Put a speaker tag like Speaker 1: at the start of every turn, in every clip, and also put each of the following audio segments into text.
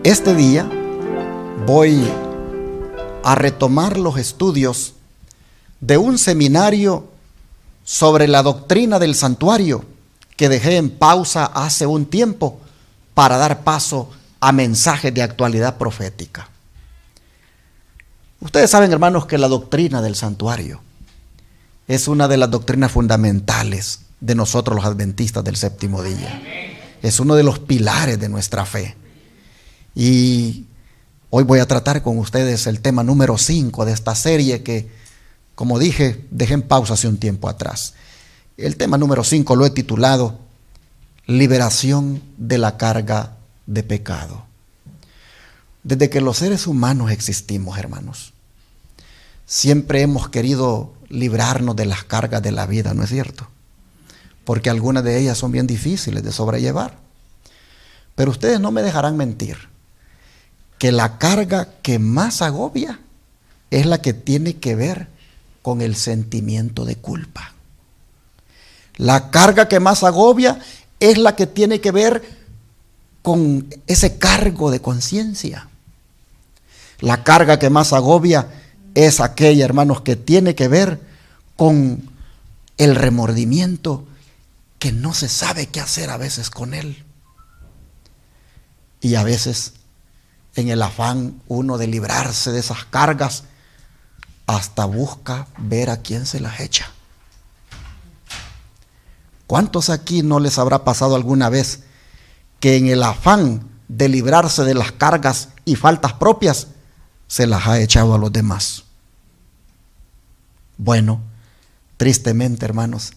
Speaker 1: Este día voy a retomar los estudios de un seminario sobre la doctrina del santuario que dejé en pausa hace un tiempo para dar paso a mensajes de actualidad profética. Ustedes saben, hermanos, que la doctrina del santuario es una de las doctrinas fundamentales de nosotros los adventistas del séptimo día. Es uno de los pilares de nuestra fe. Y hoy voy a tratar con ustedes el tema número 5 de esta serie que, como dije, dejé en pausa hace un tiempo atrás. El tema número 5 lo he titulado Liberación de la carga de pecado. Desde que los seres humanos existimos, hermanos, siempre hemos querido librarnos de las cargas de la vida, ¿no es cierto? Porque algunas de ellas son bien difíciles de sobrellevar. Pero ustedes no me dejarán mentir que la carga que más agobia es la que tiene que ver con el sentimiento de culpa. La carga que más agobia es la que tiene que ver con ese cargo de conciencia. La carga que más agobia es aquella, hermanos, que tiene que ver con el remordimiento que no se sabe qué hacer a veces con él. Y a veces, en el afán uno de librarse de esas cargas, hasta busca ver a quién se las echa. ¿Cuántos aquí no les habrá pasado alguna vez que en el afán de librarse de las cargas y faltas propias, se las ha echado a los demás? Bueno, tristemente, hermanos,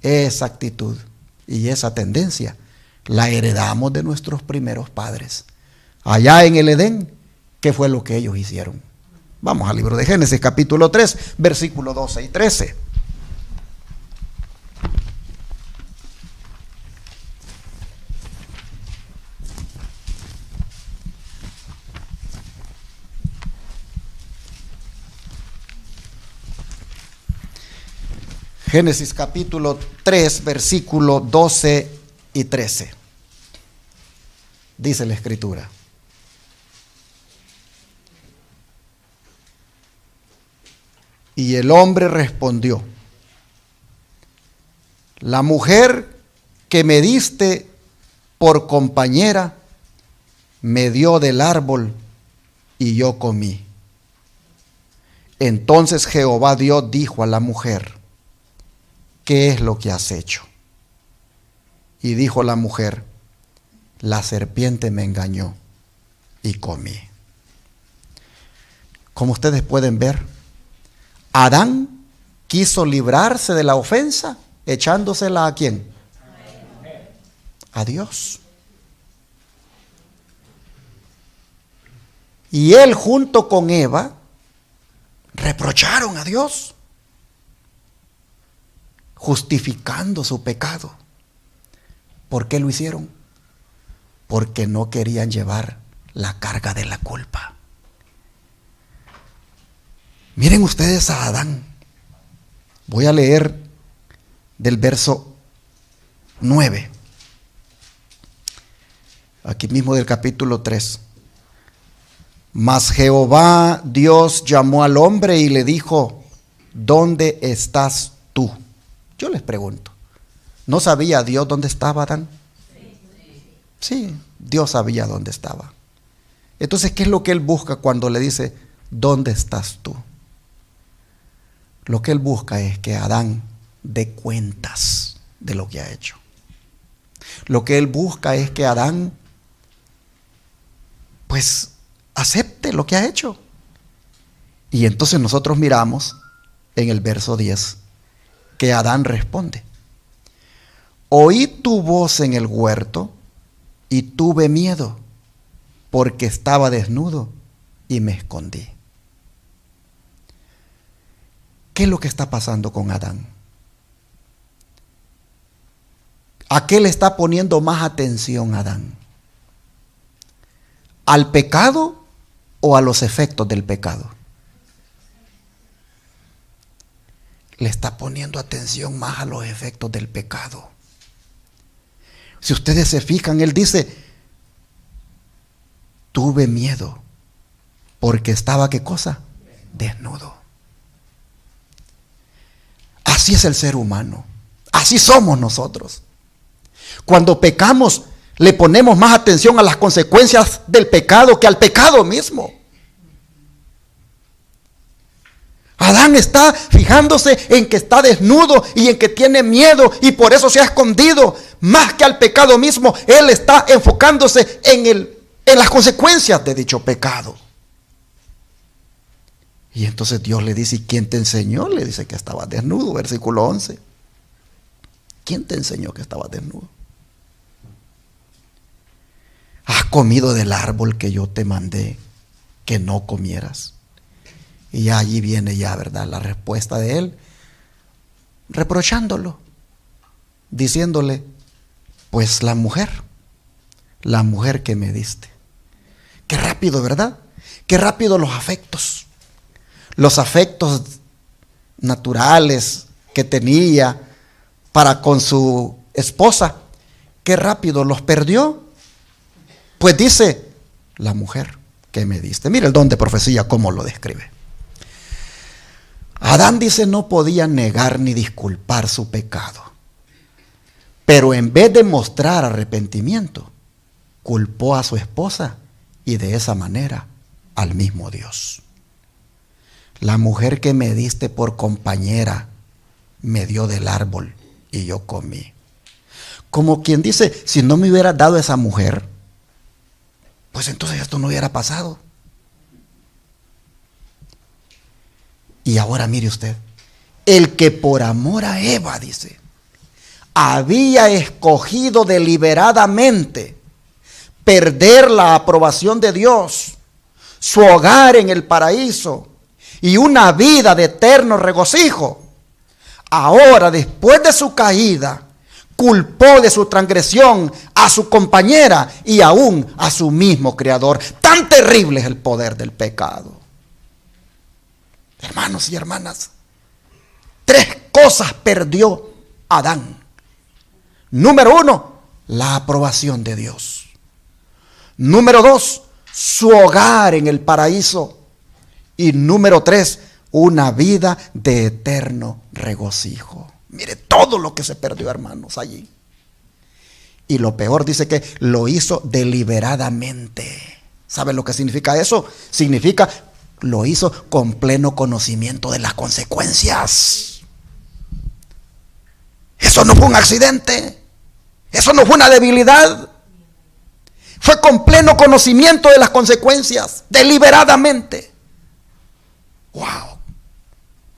Speaker 1: esa actitud y esa tendencia la heredamos de nuestros primeros padres. Allá en el Edén, ¿qué fue lo que ellos hicieron? Vamos al libro de Génesis, capítulo 3, versículos 12 y 13. Génesis capítulo 3, versículo 12 y 13. Dice la Escritura: y el hombre respondió: la mujer que me diste por compañera me dio del árbol y yo comí. Entonces Jehová Dios dijo a la mujer: ¿qué es lo que has hecho? Y dijo la mujer: la serpiente me engañó y comí. Como ustedes pueden ver, Adán quiso librarse de la ofensa echándosela ¿a quién? A Dios. Y él junto con Eva reprocharon a Dios, justificando su pecado. ¿Por qué lo hicieron? Porque no querían llevar la carga de la culpa. Miren ustedes a Adán. Voy a leer del verso 9. Aquí mismo del capítulo 3. Mas Jehová Dios llamó al hombre y le dijo: ¿dónde estás tú? Yo les pregunto, ¿no sabía Dios dónde estaba Adán? Sí, Dios sabía dónde estaba. Entonces, ¿qué es lo que él busca cuando le dice: ¿dónde estás tú? Lo que él busca es que Adán dé cuentas de lo que ha hecho. Lo que él busca es que Adán, pues, acepte lo que ha hecho. Y entonces nosotros miramos en el verso 10 que Adán responde: oí tu voz en el huerto y tuve miedo, porque estaba desnudo y me escondí. ¿Qué es lo que está pasando con Adán? ¿A qué le está poniendo más atención Adán? ¿Al pecado o a los efectos del pecado? Le está poniendo atención más a los efectos del pecado. Si ustedes se fijan, él dice: tuve miedo porque estaba, ¿qué cosa? Desnudo. Así es el ser humano. Así somos nosotros. Cuando pecamos, le ponemos más atención a las consecuencias del pecado que al pecado mismo. Adán está fijándose en que está desnudo y en que tiene miedo y por eso se ha escondido. Más que al pecado mismo, él está enfocándose en las consecuencias de dicho pecado. Y entonces Dios le dice, ¿y quién te enseñó? Le dice que estaba desnudo, versículo 11. ¿Quién te enseñó que estaba desnudo? Has comido del árbol que yo te mandé que no comieras. Y allí viene ya, ¿verdad?, la respuesta de él, reprochándolo, diciéndole, pues la mujer que me diste. Qué rápido, ¿verdad? Qué rápido los afectos naturales que tenía para con su esposa, qué rápido los perdió. Pues dice, la mujer que me diste. Mira el don de profecía cómo lo describe. Adán dice no podía negar ni disculpar su pecado, pero en vez de mostrar arrepentimiento, culpó a su esposa y de esa manera al mismo Dios. La mujer que me diste por compañera me dio del árbol y yo comí. Como quien dice, si no me hubiera dado esa mujer, pues entonces esto no hubiera pasado. Y ahora mire usted, el que por amor a Eva, dice, había escogido deliberadamente perder la aprobación de Dios, su hogar en el paraíso y una vida de eterno regocijo, ahora después de su caída, culpó de su transgresión a su compañera y aún a su mismo Creador. Tan terrible es el poder del pecado. Hermanos y hermanas, 3 cosas perdió Adán. Número 1, la aprobación de Dios. Número 2, su hogar en el paraíso. Y número 3, una vida de eterno regocijo. Mire todo lo que se perdió, hermanos, allí. Y lo peor, dice que lo hizo deliberadamente. ¿Saben lo que significa eso? Significa lo hizo con pleno conocimiento de las consecuencias. Eso no fue un accidente. Eso no fue una debilidad. Fue con pleno conocimiento de las consecuencias, deliberadamente. ¡Wow!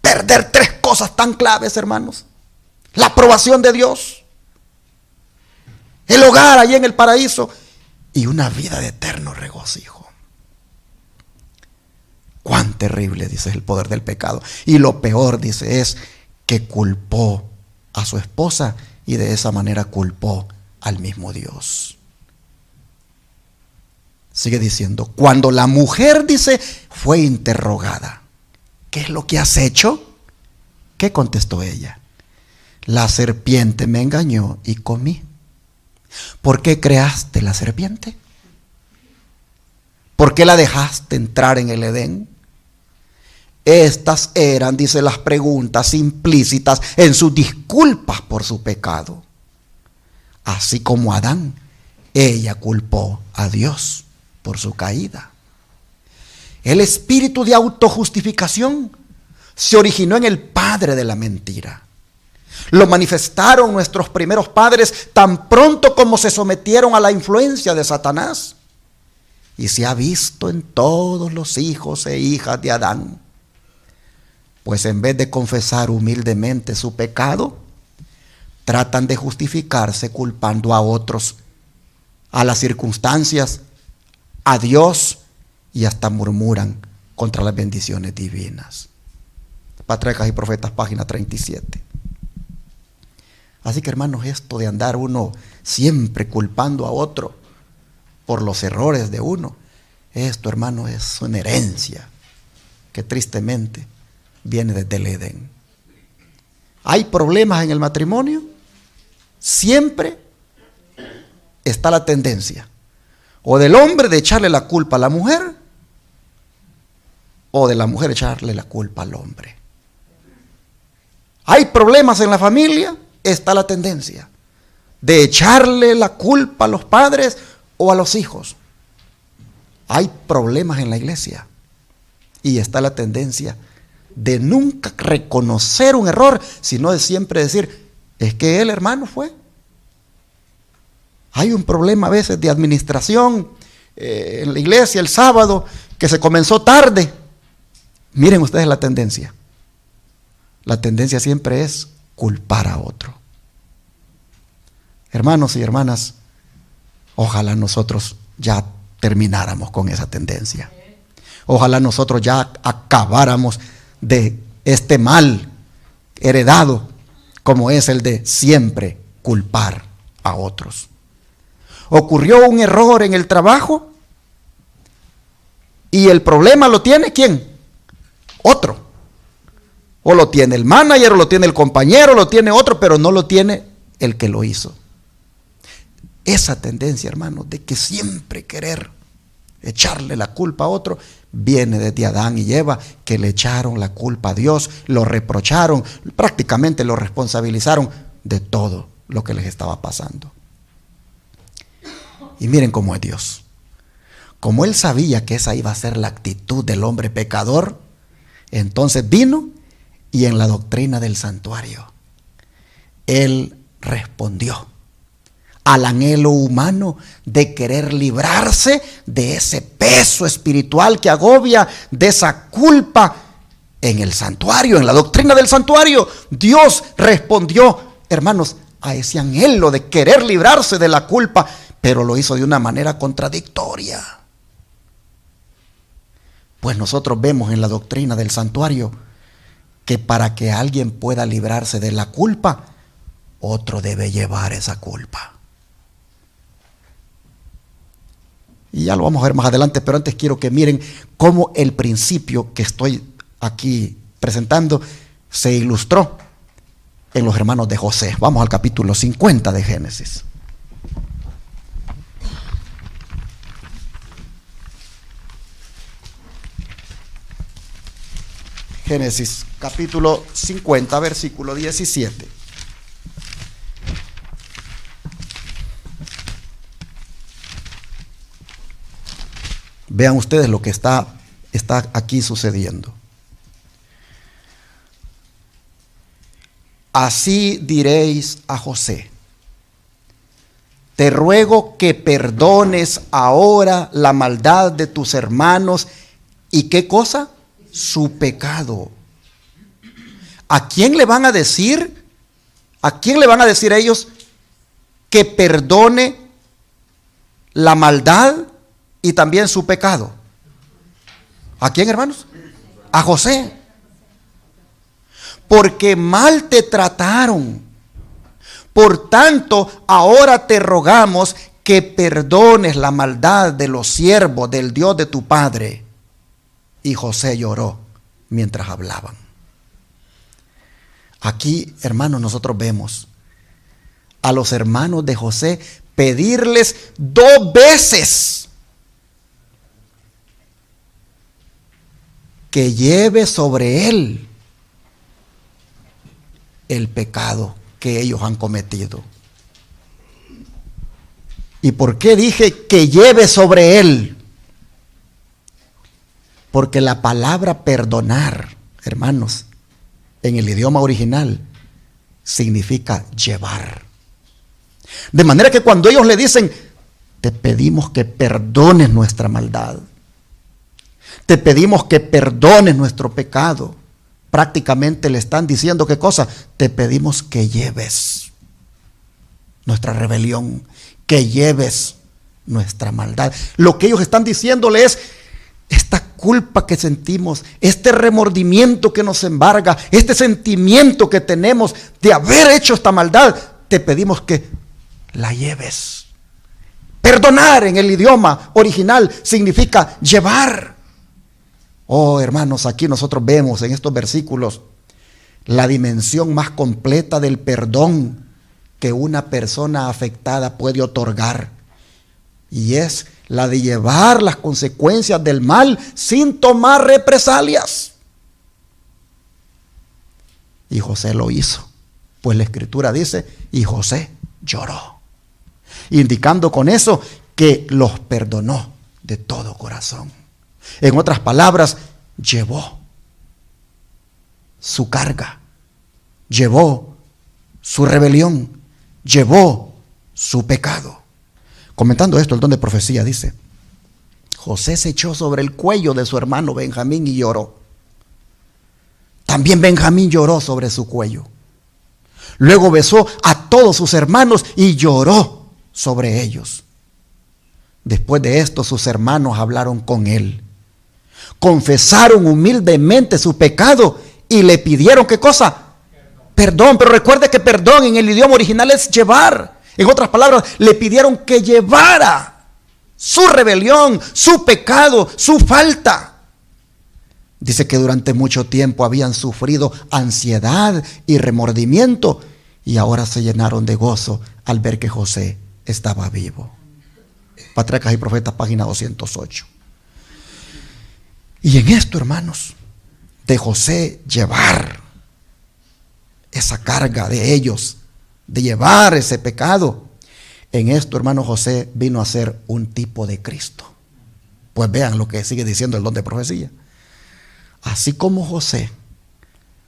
Speaker 1: Perder 3 cosas tan claves, hermanos. La aprobación de Dios, el hogar allí en el paraíso y una vida de eterno regocijo. Cuán terrible, dice, el poder del pecado. Y lo peor, dice, es que culpó a su esposa y de esa manera culpó al mismo Dios. Sigue diciendo, cuando la mujer, dice, fue interrogada, ¿qué es lo que has hecho? ¿Qué contestó ella? La serpiente me engañó y comí. ¿Por qué creaste la serpiente? ¿Por qué la dejaste entrar en el Edén? Estas eran, dice, las preguntas implícitas en sus disculpas por su pecado. Así como Adán, ella culpó a Dios por su caída. El espíritu de autojustificación se originó en el padre de la mentira. Lo manifestaron nuestros primeros padres tan pronto como se sometieron a la influencia de Satanás. Y se ha visto en todos los hijos e hijas de Adán. Pues en vez de confesar humildemente su pecado, tratan de justificarse culpando a otros, a las circunstancias, a Dios, y hasta murmuran contra las bendiciones divinas. Patriarcas y Profetas, página 37. Así que, hermanos, esto de andar uno siempre culpando a otro por los errores de uno, esto, hermano, es una herencia que tristemente viene desde el Edén. ¿Hay problemas en el matrimonio? Siempre está la tendencia O del hombre de echarle la culpa a la mujer, o de la mujer echarle la culpa al hombre. Hay problemas en la familia, está la tendencia de echarle la culpa a los padres o a los hijos. Hay problemas en la iglesia y está la tendencia de nunca reconocer un error, sino de siempre decir, es que el hermano fue. Hay un problema a veces de administración en la iglesia el sábado, que se comenzó tarde. Miren ustedes la tendencia. La tendencia siempre es culpar a otro. Hermanos y hermanas, ojalá nosotros ya termináramos con esa tendencia. Ojalá nosotros ya acabáramos de este mal heredado, como es el de siempre culpar a otros. Ocurrió un error en el trabajo y el problema lo tiene ¿quién? Otro. O lo tiene el manager, o lo tiene el compañero, o lo tiene otro, pero no lo tiene el que lo hizo. Esa tendencia, hermanos, de que siempre querer echarle la culpa a otro, viene desde Adán y Eva, que le echaron la culpa a Dios, lo reprocharon, prácticamente lo responsabilizaron de todo lo que les estaba pasando. Y miren cómo es Dios. Como Él sabía que esa iba a ser la actitud del hombre pecador, entonces vino y en la doctrina del santuario, Él respondió al anhelo humano de querer librarse de ese peso espiritual que agobia, de esa culpa. En el santuario, en la doctrina del santuario, Dios respondió, hermanos, a ese anhelo de querer librarse de la culpa, pero lo hizo de una manera contradictoria. Pues nosotros vemos en la doctrina del santuario que para que alguien pueda librarse de la culpa, otro debe llevar esa culpa. Y ya lo vamos a ver más adelante, pero antes quiero que miren cómo el principio que estoy aquí presentando se ilustró en los hermanos de José. Vamos al capítulo 50 de Génesis. Génesis capítulo 50, versículo 17. Vean ustedes lo que está aquí sucediendo. Así diréis a José: te ruego que perdones ahora la maldad de tus hermanos. ¿Y qué cosa? Su pecado. ¿A quién le van a decir? ¿A quién le van a decir ellos que perdone la maldad y también su pecado? ¿A quién, hermanos? A José. Porque mal te trataron. Por tanto, ahora te rogamos que perdones la maldad de los siervos del Dios de tu padre. Y José lloró mientras hablaban. Aquí, hermanos, nosotros vemos a los hermanos de José pedirles 2 veces que lleve sobre él el pecado que ellos han cometido. ¿Y por qué dije que lleve sobre él? Porque la palabra perdonar, hermanos, en el idioma original, significa llevar. De manera que cuando ellos le dicen, te pedimos que perdones nuestra maldad, te pedimos que perdones nuestro pecado, prácticamente le están diciendo, ¿qué cosa? Te pedimos que lleves nuestra rebelión, que lleves nuestra maldad. Lo que ellos están diciéndole es, esta culpa que sentimos, este remordimiento que nos embarga, este sentimiento que tenemos de haber hecho esta maldad, te pedimos que la lleves. Perdonar en el idioma original significa llevar. Oh, hermanos, aquí nosotros vemos en estos versículos la dimensión más completa del perdón que una persona afectada puede otorgar. Y es la de llevar las consecuencias del mal sin tomar represalias. Y José lo hizo, pues la Escritura dice, y José lloró, indicando con eso que los perdonó de todo corazón. En otras palabras, llevó su carga, llevó su rebelión, llevó su pecado. Comentando esto, el don de profecía dice, José se echó sobre el cuello de su hermano Benjamín y lloró. También Benjamín lloró sobre su cuello. Luego besó a todos sus hermanos y lloró sobre ellos. Después de esto, sus hermanos hablaron con él. Confesaron humildemente su pecado y le pidieron, ¿qué cosa? Perdón. Pero recuerde que perdón en el idioma original es llevar. En otras palabras, le pidieron que llevara su rebelión, su pecado, su falta. Dice que durante mucho tiempo habían sufrido ansiedad y remordimiento y ahora se llenaron de gozo al ver que José estaba vivo. Patriarcas y Profetas, página 208. Y en esto, hermanos, de José llevar esa carga de ellos, de llevar ese pecado, en esto, hermano, José vino a ser un tipo de Cristo. Pues vean lo que sigue diciendo el don de profecía. Así como José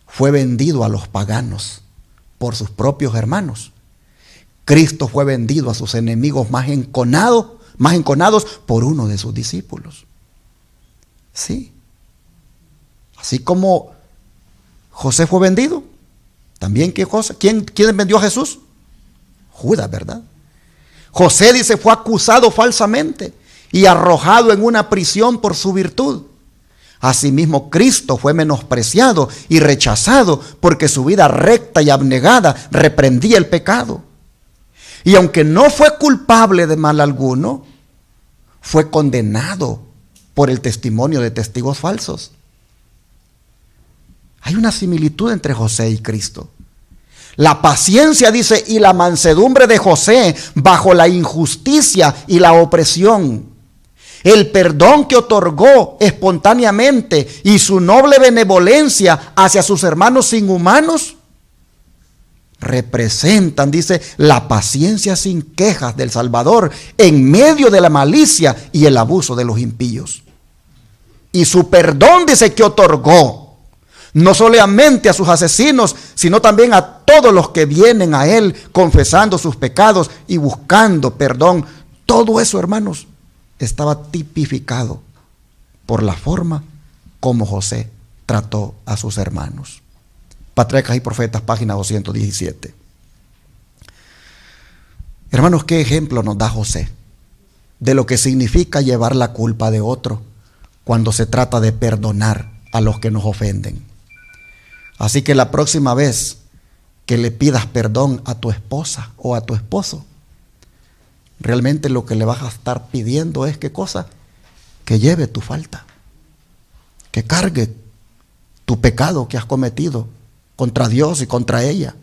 Speaker 1: fue vendido a los paganos por sus propios hermanos, Cristo fue vendido a sus enemigos más enconados por uno de sus discípulos. Sí. Así como José fue vendido, también ¿quién vendió a Jesús? Judas, ¿verdad? José, dice, fue acusado falsamente y arrojado en una prisión por su virtud. Asimismo, Cristo fue menospreciado y rechazado porque su vida recta y abnegada reprendía el pecado. Y aunque no fue culpable de mal alguno, fue condenado por el testimonio de testigos falsos. Hay una similitud entre José y Cristo. La paciencia, dice, y la mansedumbre de José bajo la injusticia y la opresión. El perdón que otorgó espontáneamente y su noble benevolencia hacia sus hermanos inhumanos representan, dice, la paciencia sin quejas del Salvador en medio de la malicia y el abuso de los impíos. Y su perdón, dice, que otorgó no solamente a sus asesinos, sino también a todos los que vienen a él confesando sus pecados y buscando perdón. Todo eso, hermanos, estaba tipificado por la forma como José trató a sus hermanos. Patriarcas y Profetas, página 217. Hermanos, ¿qué ejemplo nos da José de lo que significa llevar la culpa de otro cuando se trata de perdonar a los que nos ofenden? Así que la próxima vez que le pidas perdón a tu esposa o a tu esposo, realmente lo que le vas a estar pidiendo es, ¿qué cosa? Que lleve tu falta, que cargue tu pecado que has cometido contra Dios y contra ella.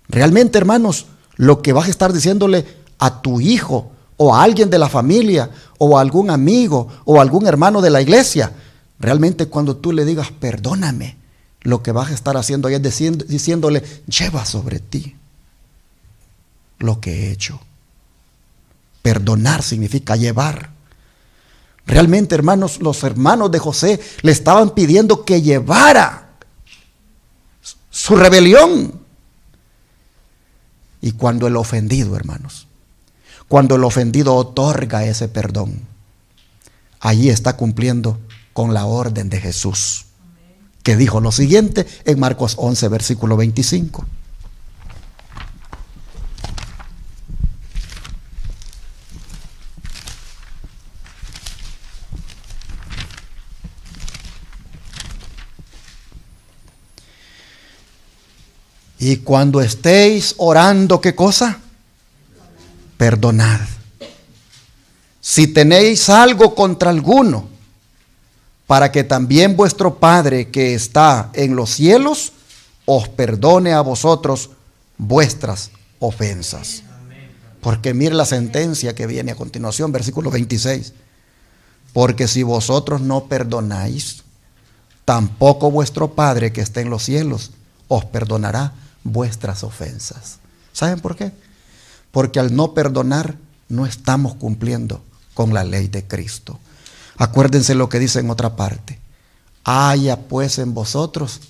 Speaker 1: Realmente, hermanos, lo que vas a estar diciéndole a tu hijo o a alguien de la familia o a algún amigo o a algún hermano de la iglesia, realmente cuando tú le digas perdóname, lo que vas a estar haciendo ahí es diciéndole, lleva sobre ti lo que he hecho. Perdonar significa llevar. Realmente, hermanos, los hermanos de José le estaban pidiendo que llevara su rebelión. Y cuando el ofendido, hermanos, cuando el ofendido otorga ese perdón, allí está cumpliendo con la orden de Jesús, que dijo lo siguiente en Marcos 11, versículo 25. Y cuando estéis orando, ¿qué cosa? Perdonad. Si tenéis algo contra alguno, para que también vuestro Padre que está en los cielos os perdone a vosotros vuestras ofensas. Porque mire la sentencia que viene a continuación, versículo 26. Porque si vosotros no perdonáis, tampoco vuestro Padre que está en los cielos os perdonará vuestras ofensas. ¿Saben por qué? Porque al no perdonar no estamos cumpliendo con la ley de Cristo. Acuérdense lo que dice en otra parte. Haya pues en vosotros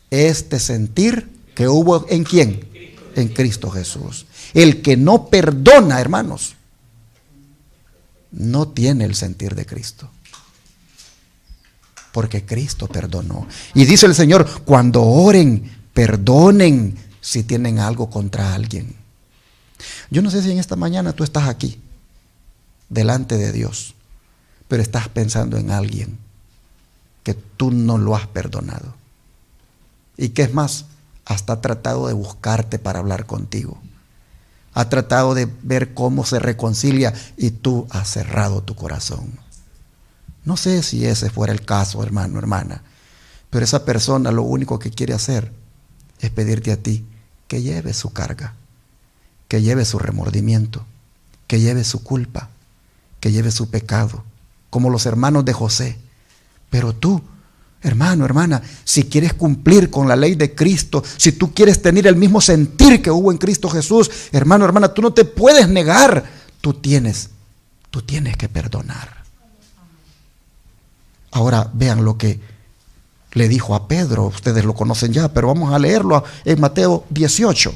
Speaker 1: este sentir que hubo ¿en quién? En Cristo Jesús. El que no perdona, hermanos, no tiene el sentir de Cristo. Porque Cristo perdonó. Y dice el Señor, cuando oren, perdonen si tienen algo contra alguien. Yo no sé si en esta mañana tú estás aquí, delante de Dios, pero estás pensando en alguien que tú no lo has perdonado. Y que es más, hasta ha tratado de buscarte para hablar contigo. Ha tratado de ver cómo se reconcilia y tú has cerrado tu corazón. No sé si ese fuera el caso, hermano, hermana, pero esa persona lo único que quiere hacer es pedirte a ti que lleves su carga, que lleves su remordimiento, que lleves su culpa, que lleves su pecado, como los hermanos de José. Pero tú, hermano, hermana, si quieres cumplir con la ley de Cristo, si tú quieres tener el mismo sentir que hubo en Cristo Jesús, hermano, hermana, tú no te puedes negar. Tú tienes que perdonar. Ahora vean lo que le dijo a Pedro. Ustedes lo conocen ya, pero vamos a leerlo en Mateo 18.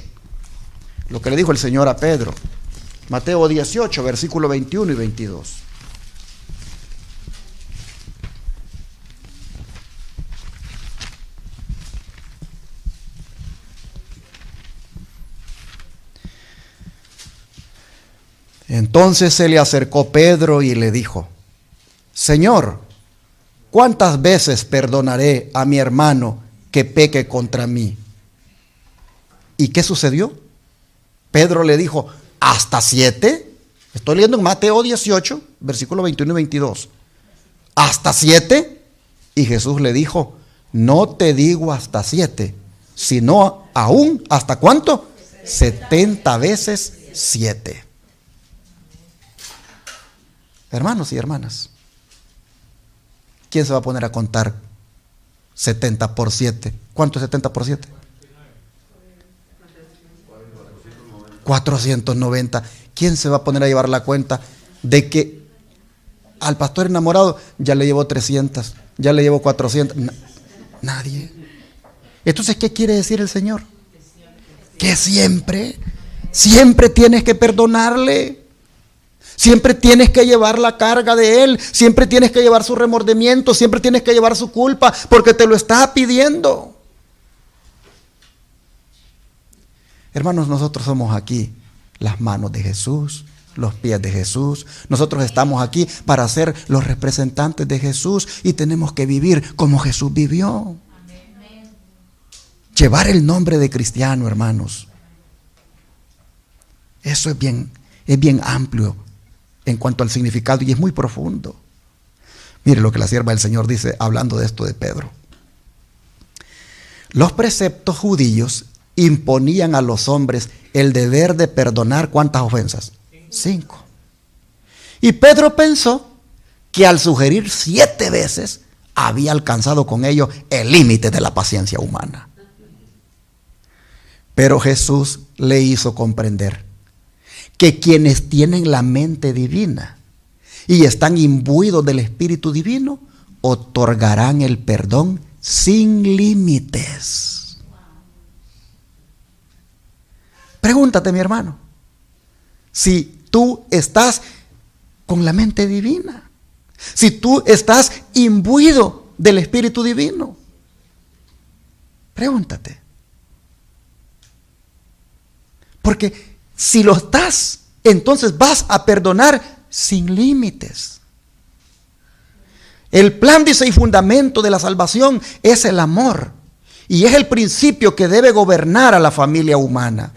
Speaker 1: Lo que le dijo el Señor a Pedro. Mateo 18, versículo 21 y 22. Entonces se le acercó Pedro y le dijo: Señor, ¿cuántas veces perdonaré a mi hermano que peque contra mí? ¿Y qué sucedió? Pedro le dijo: ¿hasta 7? Estoy leyendo en Mateo 18, versículo 21 y 22. ¿Hasta 7? Y Jesús le dijo: no te digo hasta 7, sino aún, ¿hasta cuánto? 70 veces 7. Hermanos y hermanas, ¿quién se va a poner a contar 70 por 7? ¿Cuánto es 70 por 7? 490. ¿Quién se va a poner a llevar la cuenta de que al pastor enamorado ya le llevó 300, ya le llevó 400? Nadie. Entonces, ¿qué quiere decir el Señor? Que siempre tienes que perdonarle. Siempre tienes que llevar la carga de él, siempre tienes que llevar su remordimiento, siempre tienes que llevar su culpa, porque te lo está pidiendo. Hermanos, nosotros somos aquí las manos de Jesús, los pies de Jesús. Nosotros estamos aquí para ser los representantes de Jesús y tenemos que vivir como Jesús vivió. Llevar el nombre de cristiano, hermanos. Eso es bien amplio en cuanto al significado y es muy profundo. Mire lo que la sierva del Señor dice hablando de esto de Pedro. Los preceptos judíos imponían a los hombres el deber de perdonar ¿cuántas ofensas? 5. Y Pedro pensó que al sugerir 7 veces había alcanzado con ello el límite de la paciencia humana. Pero Jesús le hizo comprender que quienes tienen la mente divina y están imbuidos del Espíritu Divino otorgarán el perdón sin límites. Pregúntate, mi hermano, si tú estás con la mente divina, si tú estás imbuido del Espíritu Divino. Pregúntate. Porque si lo estás, entonces vas a perdonar sin límites. El plan, dice, y fundamento de la salvación es el amor. Y es el principio que debe gobernar a la familia humana.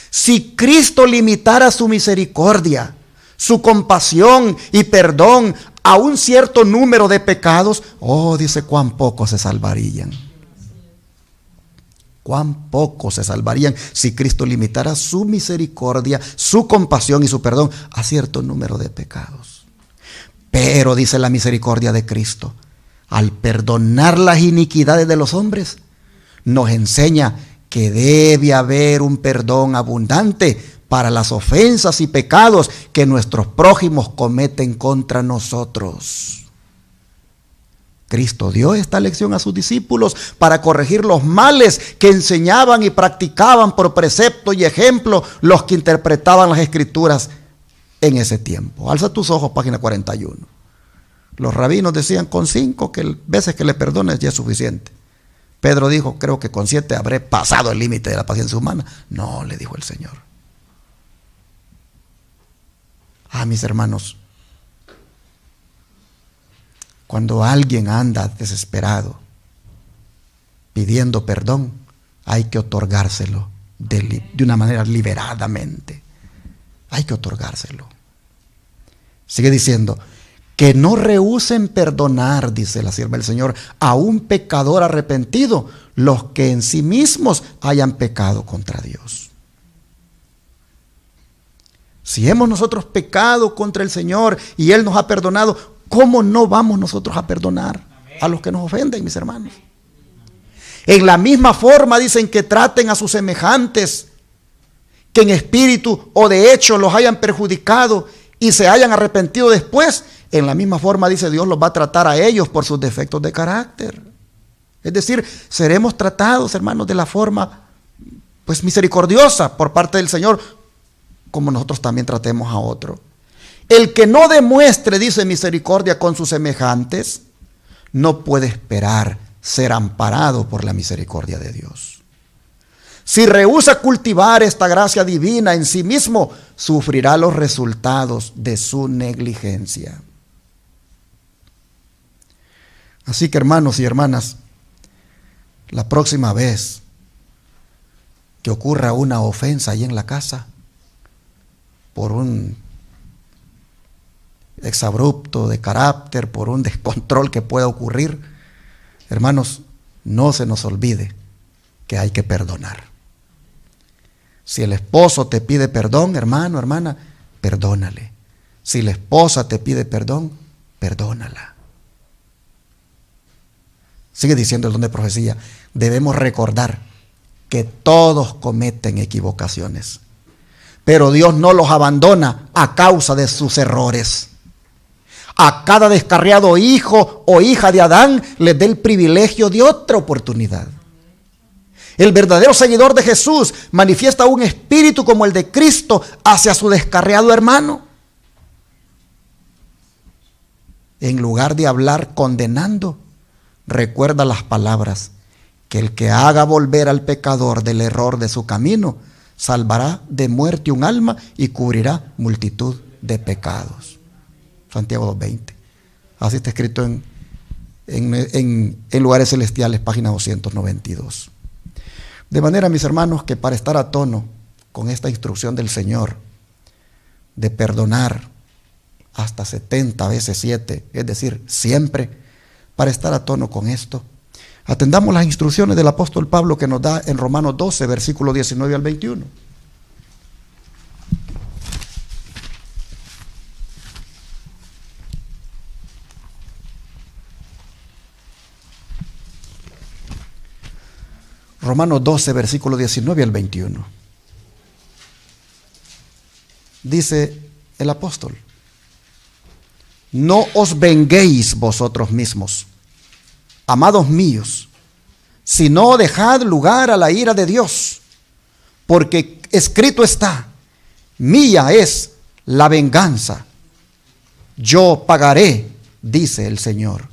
Speaker 1: Si Cristo limitara su misericordia, su compasión y perdón a un cierto número de pecados, dice, cuán pocos se salvarían. cuán pocos se salvarían si Cristo limitara su misericordia, su compasión y su perdón a cierto número de pecados. Pero dice la misericordia de Cristo, al perdonar las iniquidades de los hombres, nos enseña que debe haber un perdón abundante para las ofensas y pecados que nuestros prójimos cometen contra nosotros. Cristo dio esta lección a sus discípulos para corregir los males que enseñaban y practicaban por precepto y ejemplo los que interpretaban las escrituras en ese tiempo. Alza tus ojos, página 41. Los rabinos decían con 5 veces que le perdones ya es suficiente. Pedro dijo, creo que con 7 habré pasado el límite de la paciencia humana. No, le dijo el Señor. Mis hermanos, cuando alguien anda desesperado pidiendo perdón, hay que otorgárselo de una manera liberadamente. Hay que otorgárselo. Sigue diciendo, que no rehúsen perdonar, dice la sierva del Señor, a un pecador arrepentido, los que en sí mismos hayan pecado contra Dios. Si hemos nosotros pecado contra el Señor y Él nos ha perdonado, ¿cómo no vamos nosotros a perdonar a los que nos ofenden, mis hermanos? En la misma forma dicen que traten a sus semejantes, que en espíritu o de hecho los hayan perjudicado y se hayan arrepentido después. En la misma forma dice Dios los va a tratar a ellos por sus defectos de carácter. Es decir, seremos tratados, hermanos, de la forma pues misericordiosa por parte del Señor, como nosotros también tratemos a otro. El que no demuestre, dice, misericordia con sus semejantes, no puede esperar ser amparado por la misericordia de Dios. Si rehúsa cultivar esta gracia divina en sí mismo, sufrirá los resultados de su negligencia. Así que, hermanos y hermanas, la próxima vez que ocurra una ofensa ahí en la casa, por un exabrupto de carácter, por un descontrol que pueda ocurrir, hermanos, no se nos olvide que hay que perdonar. Si el esposo te pide perdón, hermano, hermana, perdónale. Si la esposa te pide perdón, perdónala. Sigue diciendo el don de profecía, debemos recordar que todos cometen equivocaciones, pero Dios no los abandona a causa de sus errores. A cada descarriado hijo o hija de Adán les da el privilegio de otra oportunidad. El verdadero seguidor de Jesús manifiesta un espíritu como el de Cristo hacia su descarriado hermano. En lugar de hablar condenando, recuerda las palabras, que el que haga volver al pecador del error de su camino, salvará de muerte un alma y cubrirá multitud de pecados. Santiago 2:20. Así está escrito en Lugares Celestiales, página 292. De manera, mis hermanos, que para estar a tono con esta instrucción del Señor de perdonar hasta 70 veces 7, es decir, siempre, para estar a tono con esto, atendamos las instrucciones del apóstol Pablo que nos da en Romanos 12, versículo 19 al 21. Romanos 12, versículo 19 al 21. Dice el apóstol, no os venguéis vosotros mismos, amados míos, sino dejad lugar a la ira de Dios, porque escrito está, mía es la venganza, yo pagaré, dice el Señor.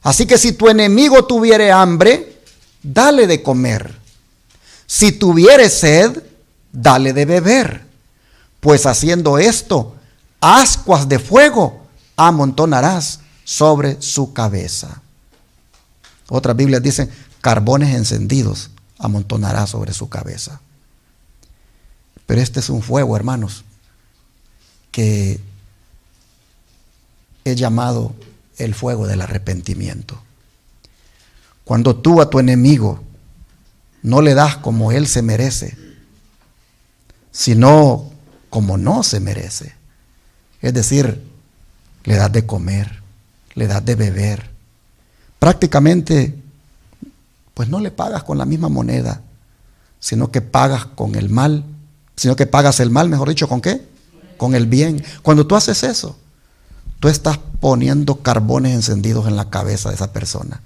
Speaker 1: Así que si tu enemigo tuviere hambre, dale de comer. Si tuviere sed, dale de beber. Pues haciendo esto, ascuas de fuego amontonarás sobre su cabeza. Otras Biblias dicen, carbones encendidos amontonará sobre su cabeza. Pero este es un fuego, hermanos, que he llamado el fuego del arrepentimiento. Cuando tú a tu enemigo no le das como él se merece, sino como no se merece. Es decir, le das de comer, le das de beber. Prácticamente, pues no le pagas con la misma moneda, sino que pagas con el mal, sino que pagas el mal, mejor dicho, ¿con qué? Con el bien. Cuando tú haces eso, tú estás poniendo carbones encendidos en la cabeza de esa persona.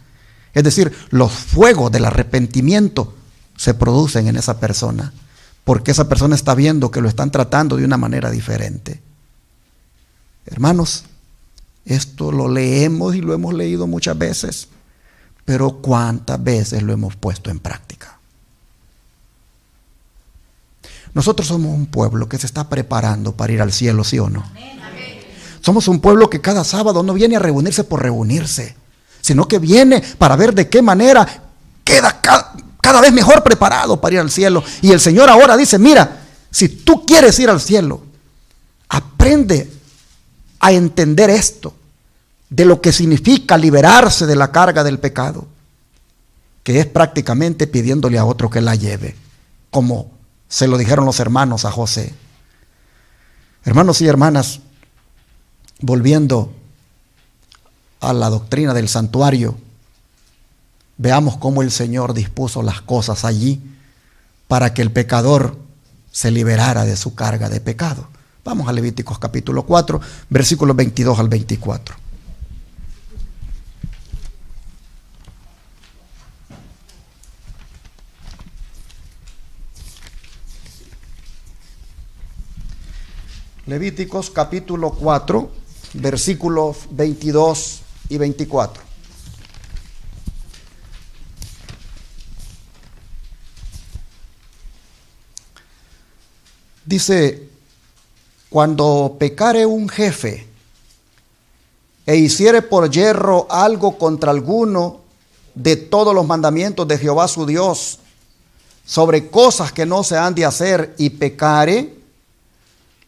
Speaker 1: Es decir, los fuegos del arrepentimiento se producen en esa persona, porque esa persona está viendo que lo están tratando de una manera diferente. Hermanos, esto lo leemos y lo hemos leído muchas veces, pero ¿cuántas veces lo hemos puesto en práctica? Nosotros somos un pueblo que se está preparando para ir al cielo, ¿sí o no? Somos un pueblo que cada sábado no viene a reunirse por reunirse, sino que viene para ver de qué manera queda cada vez mejor preparado para ir al cielo. Y el Señor ahora dice, mira, si tú quieres ir al cielo, aprende a entender esto, de lo que significa liberarse de la carga del pecado, que es prácticamente pidiéndole a otro que la lleve, como se lo dijeron los hermanos a José. Hermanos y hermanas, volviendo a la doctrina del santuario, veamos cómo el Señor dispuso las cosas allí para que el pecador se liberara de su carga de pecado. Vamos a Levíticos capítulo 4, versículos 22 al 24. Levíticos capítulo 4, versículos 22 y 24. Dice, cuando pecare un jefe e hiciere por yerro algo contra alguno de todos los mandamientos de Jehová su Dios, sobre cosas que no se han de hacer, y pecare,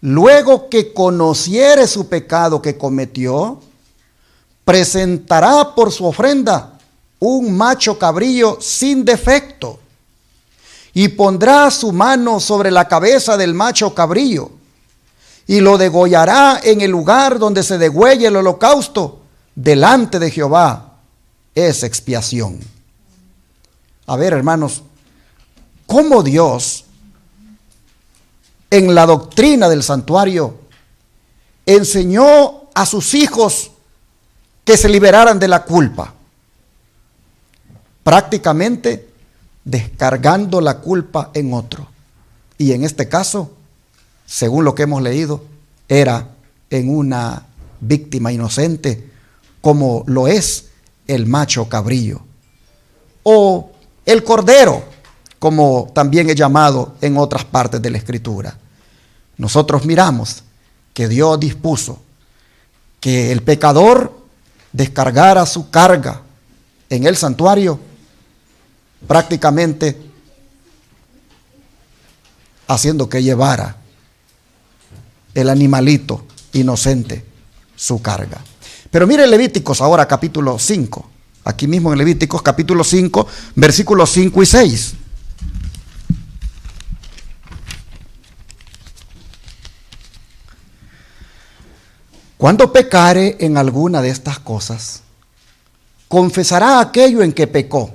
Speaker 1: luego que conociere su pecado que cometió, presentará por su ofrenda un macho cabrillo sin defecto, y pondrá su mano sobre la cabeza del macho cabrillo, y lo degollará en el lugar donde se degüelle el holocausto, delante de Jehová. Es expiación. A ver, hermanos, cómo Dios, en la doctrina del santuario, enseñó a sus hijos que se liberaran de la culpa, prácticamente descargando la culpa en otro. Y en este caso, según lo que hemos leído, era en una víctima inocente, como lo es el macho cabrillo, o el cordero, como también es llamado en otras partes de la Escritura. Nosotros miramos que Dios dispuso que el pecador descargara su carga en el santuario, prácticamente haciendo que llevara el animalito inocente su carga. Pero mire Levíticos ahora capítulo 5, aquí mismo en Levíticos capítulo 5, versículos 5 y 6. Cuando pecare en alguna de estas cosas, confesará aquello en que pecó,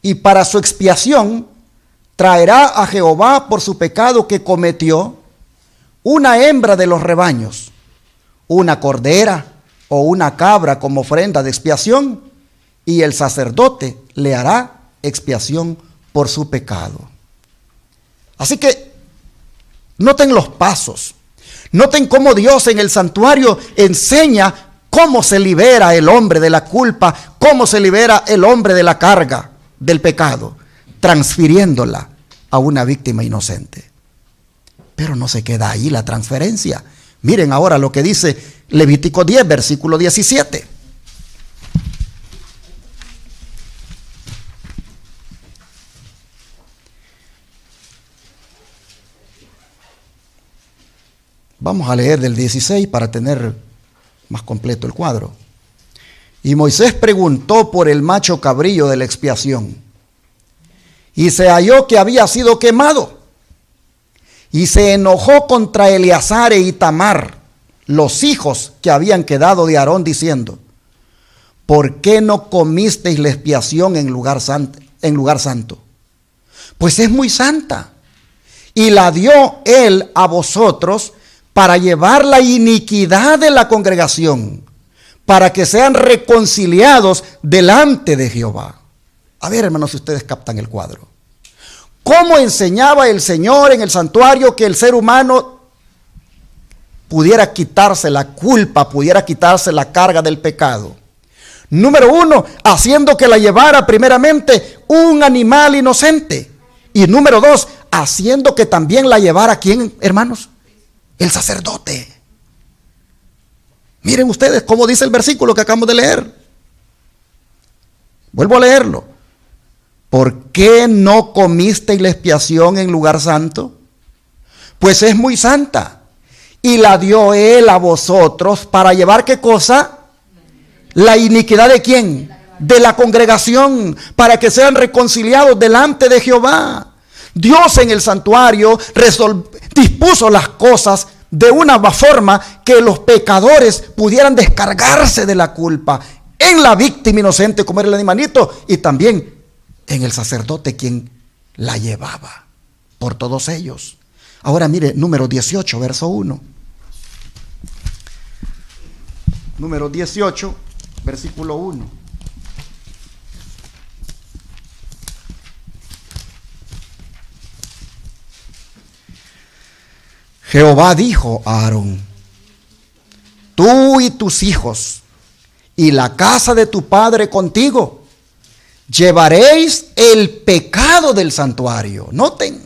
Speaker 1: y para su expiación traerá a Jehová por su pecado que cometió una hembra de los rebaños, una cordera o una cabra como ofrenda de expiación, y el sacerdote le hará expiación por su pecado. Así que noten los pasos, noten cómo Dios en el santuario enseña cómo se libera el hombre de la culpa, cómo se libera el hombre de la carga del pecado, transfiriéndola a una víctima inocente. Pero no se queda ahí la transferencia. Miren ahora lo que dice Levítico 10, versículo 17. Vamos a leer del 16 para tener más completo el cuadro. Y Moisés preguntó por el macho cabrillo de la expiación, y se halló que había sido quemado. Y se enojó contra Eleazar e Itamar, los hijos que habían quedado de Aarón, diciendo: ¿por qué no comisteis la expiación en lugar santo? Pues es muy santa, y la dio él a vosotros para llevar la iniquidad de la congregación, para que sean reconciliados delante de Jehová. A ver, hermanos, si ustedes captan el cuadro. ¿Cómo enseñaba el Señor en el santuario que el ser humano pudiera quitarse la culpa, pudiera quitarse la carga del pecado? Número uno, haciendo que la llevara primeramente un animal inocente. Y número dos, haciendo que también la llevara, ¿quién, hermanos? El sacerdote. Miren ustedes cómo dice el versículo que acabamos de leer. Vuelvo a leerlo. ¿Por qué no comisteis la expiación en lugar santo? Pues es muy santa, y la dio él a vosotros para llevar, ¿qué cosa? La iniquidad ¿de quién? De la congregación, para que sean reconciliados delante de Jehová. Dios en el santuario dispuso las cosas de una forma que los pecadores pudieran descargarse de la culpa en la víctima inocente, como era el animalito, y también en el sacerdote, quien la llevaba por todos ellos. Ahora mire, número 18, verso 1. Número 18, versículo 1. Jehová dijo a Aarón: tú y tus hijos y la casa de tu padre contigo llevaréis el pecado del santuario. Noten,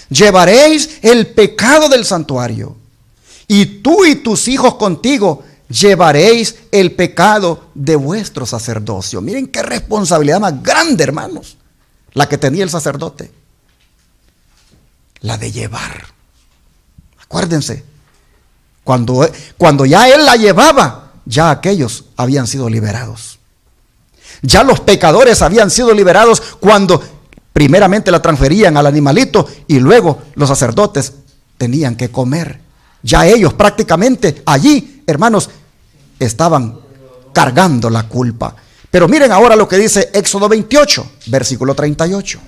Speaker 1: llevaréis el pecado del santuario, y tú y tus hijos contigo llevaréis el pecado de vuestro sacerdocio. Miren qué responsabilidad más grande, hermanos, la que tenía el sacerdote, la de llevar. Acuérdense, cuando ya él la llevaba, ya aquellos habían sido liberados. Ya los pecadores habían sido liberados cuando primeramente la transferían al animalito y luego los sacerdotes tenían que comer. Ya ellos prácticamente allí, hermanos, estaban cargando la culpa. Pero miren ahora lo que dice Éxodo 28, versículo 38.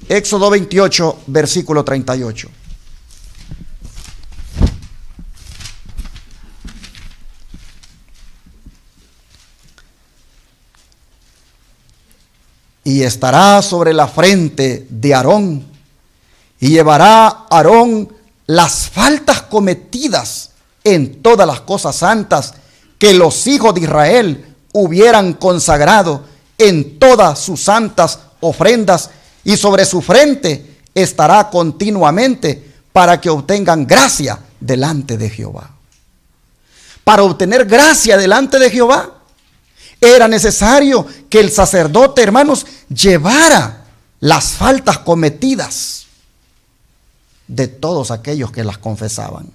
Speaker 1: Éxodo 28, versículo 38. Y estará sobre la frente de Aarón, y llevará Aarón las faltas cometidas en todas las cosas santas que los hijos de Israel hubieran consagrado en todas sus santas ofrendas, y sobre su frente estará continuamente para que obtengan gracia delante de Jehová. Para obtener gracia delante de Jehová, era necesario que el sacerdote, hermanos, llevara las faltas cometidas de todos aquellos que las confesaban.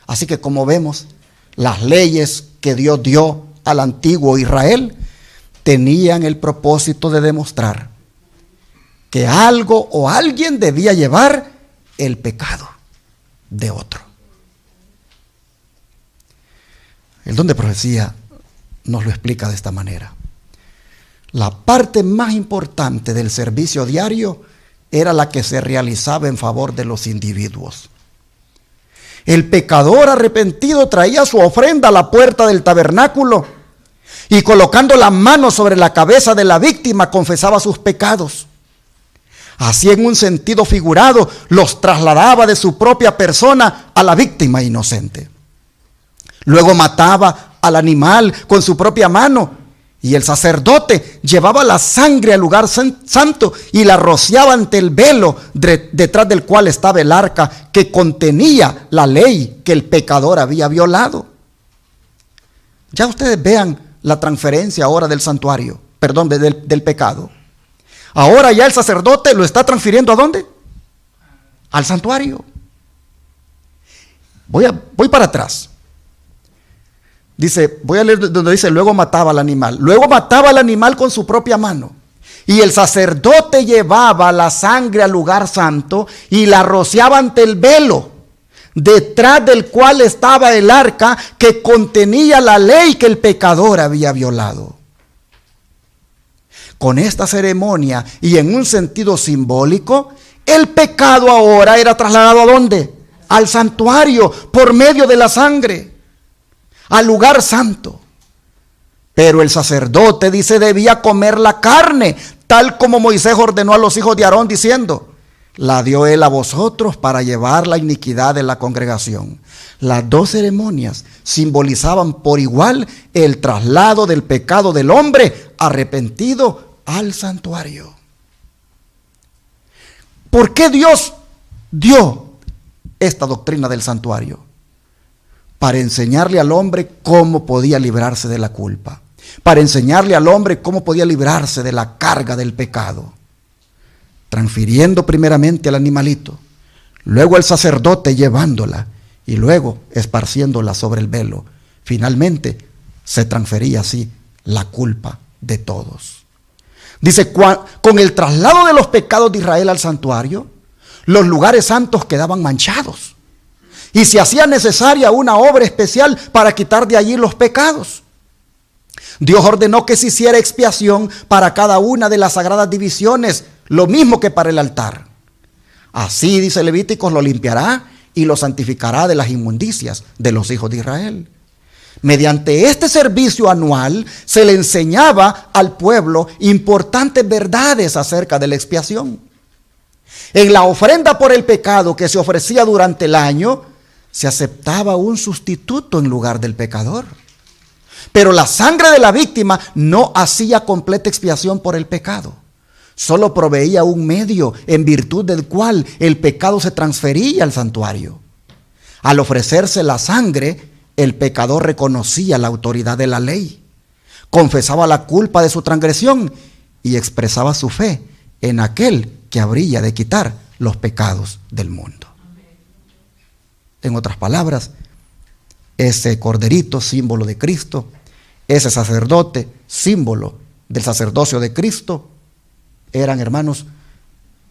Speaker 1: Así que, como vemos, las leyes que Dios dio al antiguo Israel tenían el propósito de demostrar que algo o alguien debía llevar el pecado de otro. El don de profecía nos lo explica de esta manera. La parte más importante del servicio diario era la que se realizaba en favor de los individuos. El pecador arrepentido traía su ofrenda a la puerta del tabernáculo y, colocando la mano sobre la cabeza de la víctima, confesaba sus pecados. Así, en un sentido figurado, los trasladaba de su propia persona a la víctima inocente. Luego mataba al animal con su propia mano, y el sacerdote llevaba la sangre al lugar santo y la rociaba ante el velo detrás del cual estaba el arca que contenía la ley que el pecador había violado. Ya ustedes vean la transferencia ahora del santuario, perdón, del pecado. Ahora ya el sacerdote lo está transfiriendo ¿a dónde? Al santuario. Voy para atrás. Dice, voy a leer donde dice: luego mataba al animal. Luego mataba al animal con su propia mano. Y el sacerdote llevaba la sangre al lugar santo y la rociaba ante el velo, detrás del cual estaba el arca que contenía la ley que el pecador había violado. Con esta ceremonia y en un sentido simbólico, el pecado ahora era trasladado ¿a dónde? Al santuario por medio de la sangre, al lugar santo. Pero el sacerdote, dice, debía comer la carne, tal como Moisés ordenó a los hijos de Aarón, diciendo: la dio él a vosotros para llevar la iniquidad de la congregación. Las dos ceremonias simbolizaban por igual el traslado del pecado del hombre arrepentido al santuario. ¿Por qué Dios dio esta doctrina del santuario? Para enseñarle al hombre cómo podía librarse de la culpa, para enseñarle al hombre cómo podía librarse de la carga del pecado, transfiriendo primeramente al animalito, luego el sacerdote llevándola y luego esparciéndola sobre el velo. Finalmente se transfería así la culpa de todos. Dice, con el traslado de los pecados de Israel al santuario, los lugares santos quedaban manchados y se hacía necesaria una obra especial para quitar de allí los pecados. Dios ordenó que se hiciera expiación para cada una de las sagradas divisiones, lo mismo que para el altar. Así, dice Levíticos, lo limpiará y lo santificará de las inmundicias de los hijos de Israel. Mediante este servicio anual se le enseñaba al pueblo importantes verdades acerca de la expiación. En la ofrenda por el pecado que se ofrecía durante el año, se aceptaba un sustituto en lugar del pecador. Pero la sangre de la víctima no hacía completa expiación por el pecado. Solo proveía un medio en virtud del cual el pecado se transfería al santuario. Al ofrecerse la sangre, el pecador reconocía la autoridad de la ley, confesaba la culpa de su transgresión y expresaba su fe en aquel que habría de quitar los pecados del mundo. En otras palabras, ese corderito, símbolo de Cristo, ese sacerdote, símbolo del sacerdocio de Cristo, eran, hermanos,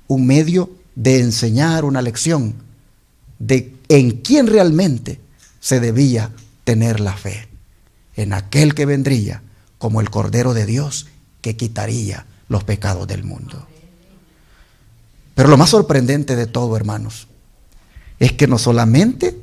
Speaker 1: un medio de enseñar una lección de en quién realmente se debía tener la fe, en aquel que vendría como el Cordero de Dios que quitaría los pecados del mundo. Pero lo más sorprendente de todo, hermanos, es que no solamente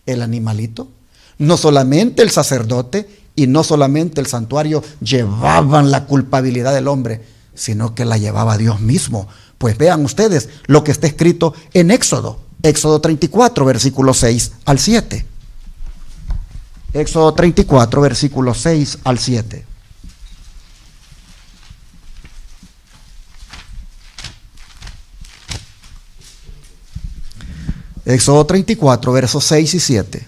Speaker 1: el animalito, no solamente el sacerdote y no solamente el santuario llevaban la culpabilidad del hombre, sino que la llevaba Dios mismo. Pues vean ustedes lo que está escrito en Éxodo 34, versículos 6 al 7. Éxodo 34, versículos 6 al 7. Éxodo 34, versos 6 y 7.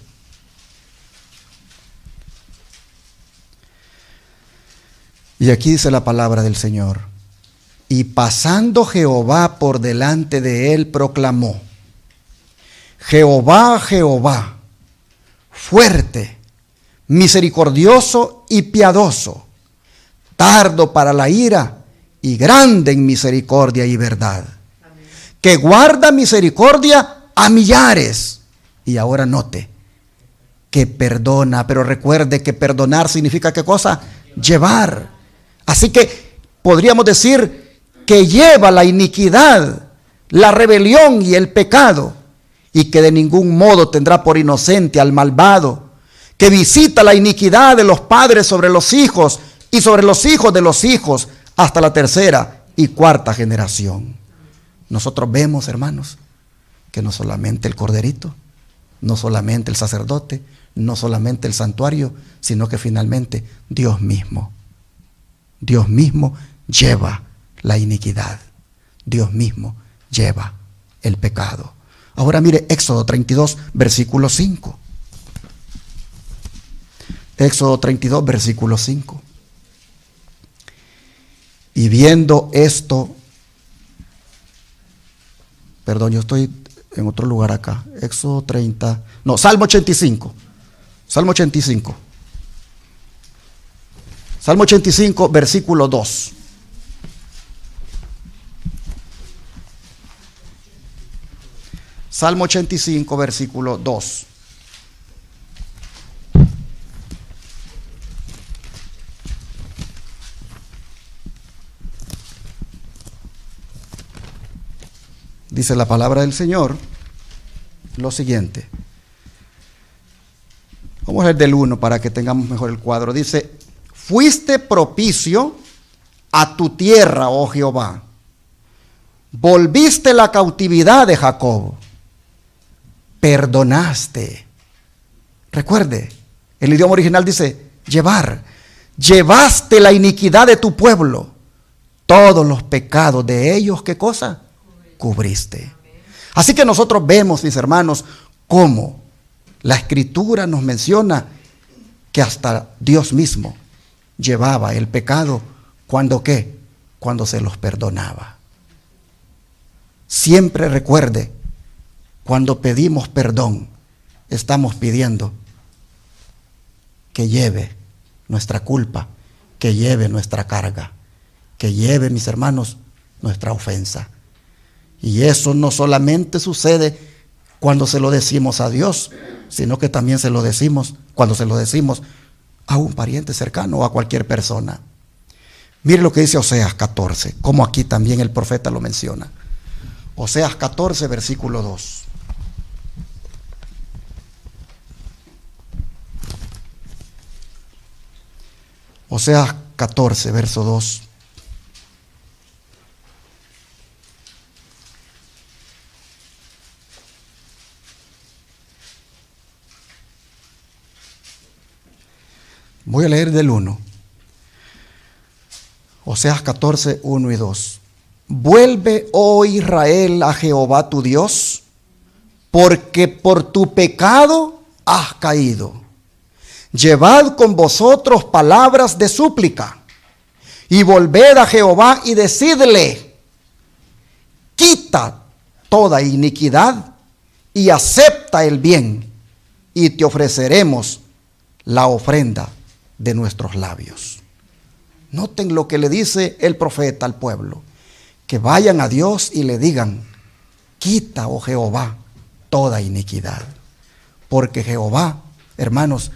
Speaker 1: Y aquí dice la palabra del Señor: y pasando Jehová por delante de él, proclamó: Jehová, Jehová, fuerte, misericordioso y piadoso, tardo para la ira y grande en misericordia y verdad, que guarda misericordia a millares. Y ahora note que perdona, pero recuerde que perdonar significa ¿qué cosa? Llevar. Así que podríamos decir que lleva la iniquidad, la rebelión y el pecado, y que de ningún modo tendrá por inocente al malvado, que visita la iniquidad de los padres sobre los hijos y sobre los hijos de los hijos hasta la tercera y cuarta generación. Nosotros vemos, hermanos, que no solamente el corderito, no solamente el sacerdote, no solamente el santuario, sino que finalmente Dios mismo lleva la iniquidad. Dios mismo lleva el pecado. Ahora mire Éxodo 32, versículo 5. Éxodo 32, versículo 5. Y viendo esto, perdón, yo estoy en otro lugar acá. Éxodo 30, no, Salmo 85. Salmo 85. Salmo 85, versículo 2. Salmo 85, versículo 2. Dice la palabra del Señor lo siguiente. Vamos a ver del 1 para que tengamos mejor el cuadro. Dice: fuiste propicio a tu tierra, oh Jehová. Volviste la cautividad de Jacob. Perdonaste. Recuerde, el idioma original dice llevar. Llevaste la iniquidad de tu pueblo. Todos los pecados de ellos, ¿qué cosa? Cubriste. Así que nosotros vemos, mis hermanos, cómo la Escritura nos menciona que hasta Dios mismo llevaba el pecado. ¿Cuándo qué? Cuando se los perdonaba. Siempre recuerde, cuando pedimos perdón, estamos pidiendo que lleve nuestra culpa, que lleve nuestra carga, que lleve, mis hermanos, nuestra ofensa. Y eso no solamente sucede cuando se lo decimos a Dios, sino que también se lo decimos cuando se lo decimos a un pariente cercano o a cualquier persona. Mire lo que dice Oseas 14, como aquí también el profeta lo menciona. Oseas 14, versículo 2. Oseas 14, verso 2. Voy a leer del 1. Oseas 14, 1 y 2. Vuelve, oh Israel, a Jehová tu Dios, porque por tu pecado has caído. Llevad con vosotros palabras de súplica, y volved a Jehová y decidle: quita toda iniquidad y acepta el bien, y te ofreceremos la ofrenda de nuestros labios. Noten lo que le dice el profeta al pueblo: que vayan a Dios y le digan: quita, oh Jehová, toda iniquidad. Porque Jehová, hermanos,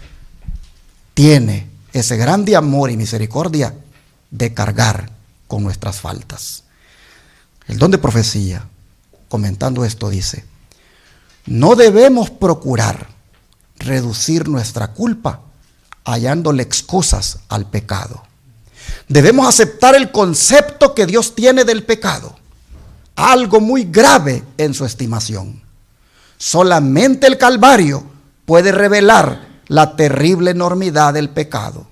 Speaker 1: tiene ese grande amor y misericordia de cargar con nuestras faltas. El don de profecía, comentando esto, dice: no debemos procurar reducir nuestra culpa hallándole excusas al pecado. Debemos aceptar el concepto que Dios tiene del pecado, algo muy grave en su estimación. Solamente el Calvario puede revelar la terrible enormidad del pecado.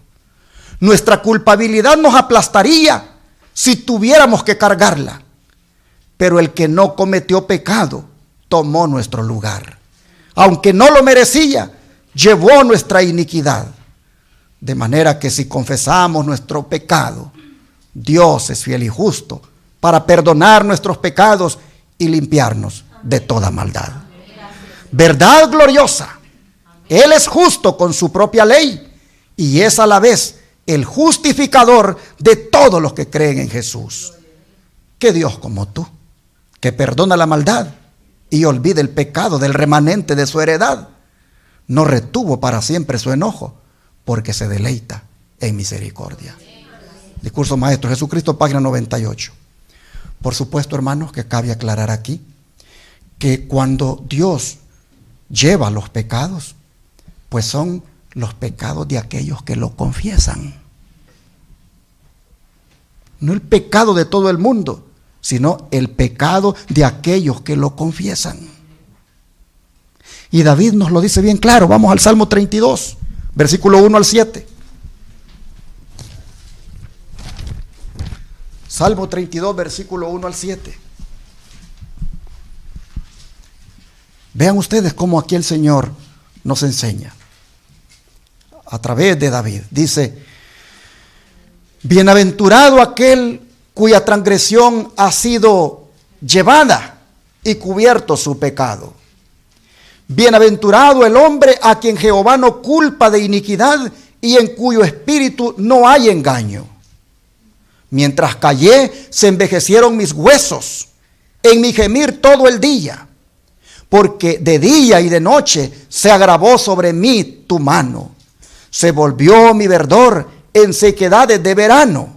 Speaker 1: Nuestra culpabilidad nos aplastaría si tuviéramos que cargarla, pero el que no cometió pecado tomó nuestro lugar. Aunque no lo merecía, llevó nuestra iniquidad. De manera que si confesamos nuestro pecado, Dios es fiel y justo para perdonar nuestros pecados y limpiarnos de toda maldad. Verdad gloriosa. Él es justo con su propia ley y es a la vez el justificador de todos los que creen en Jesús. ¿Qué Dios como tú, que perdona la maldad y olvida el pecado del remanente de su heredad, no retuvo para siempre su enojo, porque se deleita en misericordia? Discurso Maestro, Jesucristo, página 98. Por supuesto, hermanos, que cabe aclarar aquí que cuando Dios lleva los pecados, pues son los pecados de aquellos que lo confiesan. No el pecado de todo el mundo, sino el pecado de aquellos que lo confiesan. Y David nos lo dice bien claro. Vamos al Salmo 32. Versículo 1 al 7. Salmo 32, versículo 1 al 7. Vean ustedes cómo aquí el Señor nos enseña a través de David. Dice: bienaventurado aquel cuya transgresión ha sido llevada y cubierto su pecado. Bienaventurado el hombre a quien Jehová no culpa de iniquidad y en cuyo espíritu no hay engaño. Mientras callé, se envejecieron mis huesos en mi gemir todo el día, porque de día y de noche se agravó sobre mí tu mano. Se volvió mi verdor en sequedades de verano.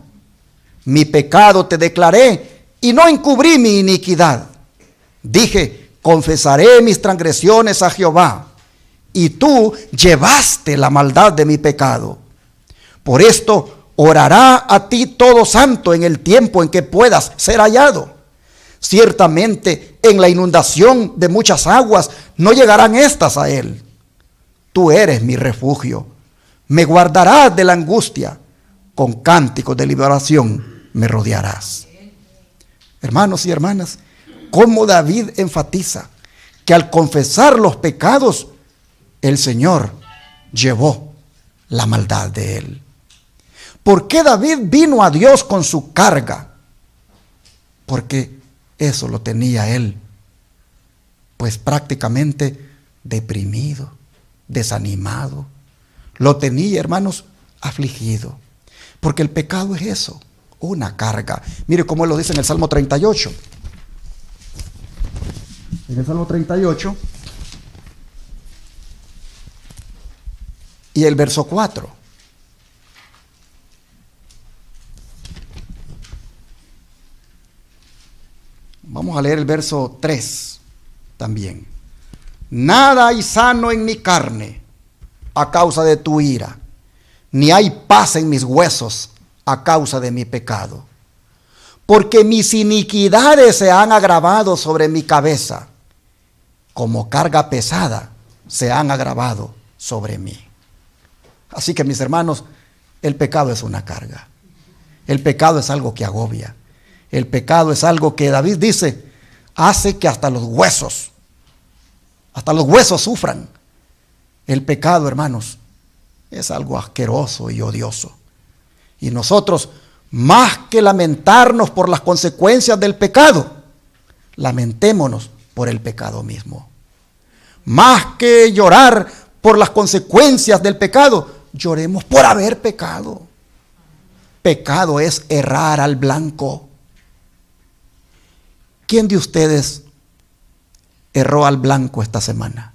Speaker 1: Mi pecado te declaré y no encubrí mi iniquidad. Dije, confesaré mis transgresiones a Jehová, y tú llevaste la maldad de mi pecado. Por esto orará a ti todo santo en el tiempo en que puedas ser hallado. Ciertamente en la inundación de muchas aguas no llegarán estas a él. Tú eres mi refugio, me guardarás de la angustia, con cánticos de liberación me rodearás. Hermanos y hermanas, cómo David enfatiza que al confesar los pecados, el Señor llevó la maldad de él. ¿Por qué David vino a Dios con su carga? Porque eso lo tenía él, pues prácticamente deprimido, desanimado. Lo tenía, hermanos, afligido. Porque el pecado es eso, una carga. Mire cómo lo dice en el Salmo 38. En el Salmo 38 y el verso 4. Vamos a leer el verso 3 también. Nada hay sano en mi carne a causa de tu ira, ni hay paz en mis huesos a causa de mi pecado. Porque mis iniquidades se han agravado sobre mi cabeza, como carga pesada se han agravado sobre mí. Así que, mis hermanos, el pecado es una carga. El pecado es algo que agobia. El pecado es algo que David dice, hace que hasta los huesos sufran. El pecado, hermanos, es algo asqueroso y odioso. Y nosotros, más que lamentarnos por las consecuencias del pecado, lamentémonos por el pecado mismo. Más que llorar por las consecuencias del pecado, lloremos por haber pecado. Pecado es errar al blanco. ¿Quién de ustedes erró al blanco esta semana?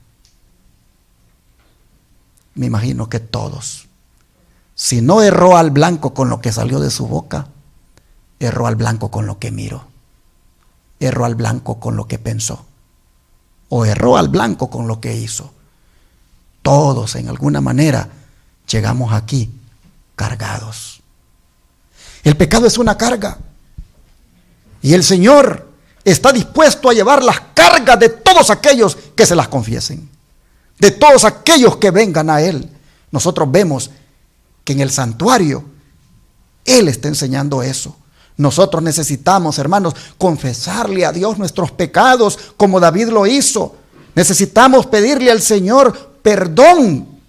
Speaker 1: Me imagino que todos. Si no erró al blanco con lo que salió de su boca, erró al blanco con lo que miró. Erró al blanco con lo que pensó. O erró al blanco con lo que hizo. Todos en alguna manera llegamos aquí cargados. El pecado es una carga. Y el Señor está dispuesto a llevar las cargas de todos aquellos que se las confiesen. De todos aquellos que vengan a Él. Nosotros vemos que en el santuario Él está enseñando eso. Nosotros necesitamos, hermanos, confesarle a Dios nuestros pecados como David lo hizo. Necesitamos pedirle al Señor perdón.